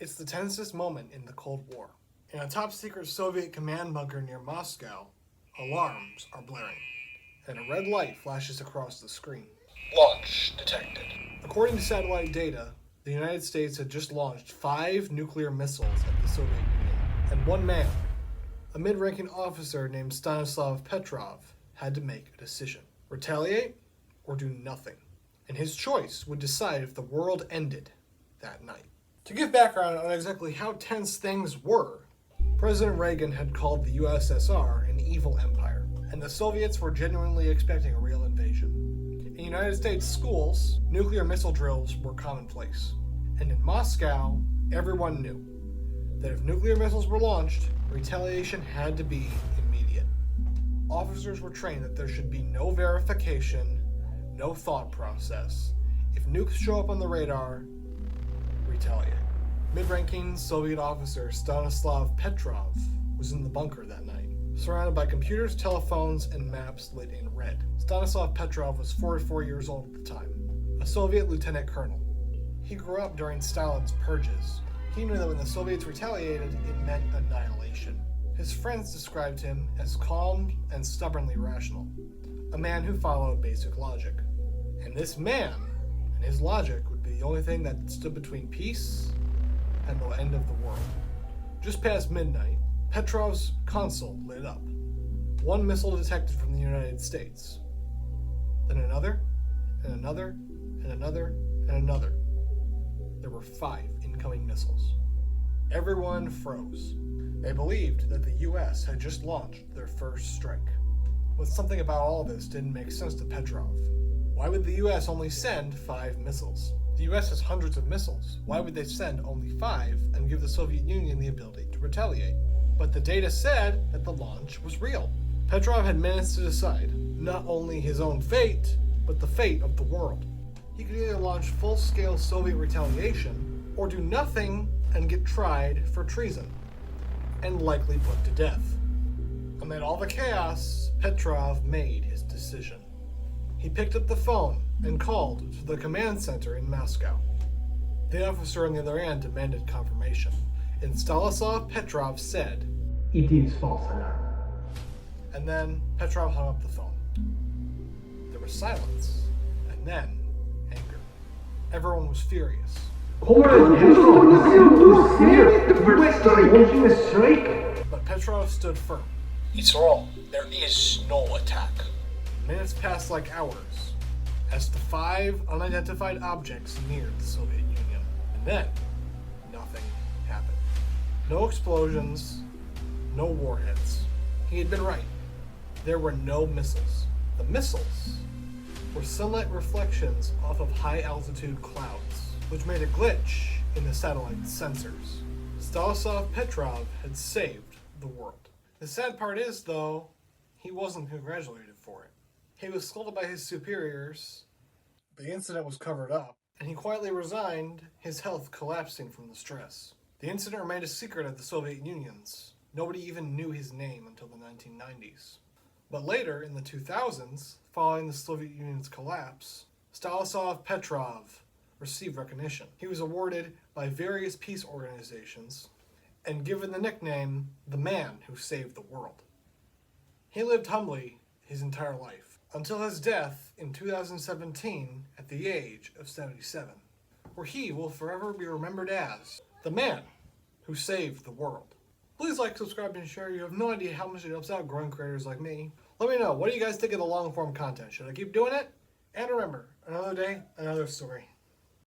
It's the tensest moment in the Cold War. In a top-secret Soviet command bunker near Moscow, alarms are blaring, and a red light flashes across the screen. Launch detected. According to satellite data, the United States had just launched 5 nuclear missiles at the Soviet Union, and one man, a mid-ranking officer named Stanislav Petrov, had to make a decision. Retaliate or do nothing. And his choice would decide if the world ended that night. To give background on exactly how tense things were, President Reagan had called the USSR an evil empire, and the Soviets were genuinely expecting a real invasion. In United States schools, nuclear missile drills were commonplace, and in Moscow, everyone knew that if nuclear missiles were launched, retaliation had to be immediate. Officers were trained that there should be no verification, no thought process. If nukes show up on the radar, retaliate. Mid-ranking Soviet officer Stanislav Petrov was in the bunker that night, surrounded by computers, telephones, and maps lit in red. Stanislav Petrov was 44 years old at the time, a Soviet lieutenant colonel. He grew up during Stalin's purges. He knew that when the Soviets retaliated, it meant annihilation. His friends described him as calm and stubbornly rational, a man who followed basic logic. And this man and his logic would be the only thing that stood between peace and the end of the world. Just past midnight, Petrov's console lit up. One missile detected from the United States. Then another, and another, and another, and another. There were 5 incoming missiles. Everyone froze. They believed that the US had just launched their first strike. But something about all this didn't make sense to Petrov. Why would the US only send 5 missiles? The US has hundreds of missiles. Why would they send only 5 and give the Soviet Union the ability to retaliate? But the data said that the launch was real. Petrov had minutes to decide not only his own fate, but the fate of the world. He could either launch full-scale Soviet retaliation or do nothing and get tried for treason and likely put to death. Amid all the chaos, Petrov made his decision. He picked up the phone and called to the command center in Moscow. The officer on the other end demanded confirmation, and Stanislav Petrov said, "It is false alarm." And then Petrov hung up the phone. There was silence, and then anger. Everyone was furious. But Petrov stood firm. It's wrong. There is no attack. Minutes passed like hours as the 5 unidentified objects neared the Soviet Union. And then, nothing happened. No explosions, no warheads. He had been right. There were no missiles. The missiles were sunlight reflections off of high-altitude clouds, which made a glitch in the satellite sensors. Stanislav Petrov had saved the world. The sad part is, though, he wasn't congratulated for it. He was scolded by his superiors, the incident was covered up, and he quietly resigned, his health collapsing from the stress. The incident remained a secret of the Soviet Unions. Nobody even knew his name until the 1990s. But later, in the 2000s, following the Soviet Union's collapse, Stanislav Petrov received recognition. He was awarded by various peace organizations and given the nickname, the man who saved the world. He lived humbly his entire life, until his death in 2017 at the age of 77, where he will forever be remembered as the man who saved the world. Please like, subscribe, and share. You have no idea how much it helps out growing creators like me. Let me know, what do you guys think of the long-form content? Should I keep doing it? And remember, another day, another story.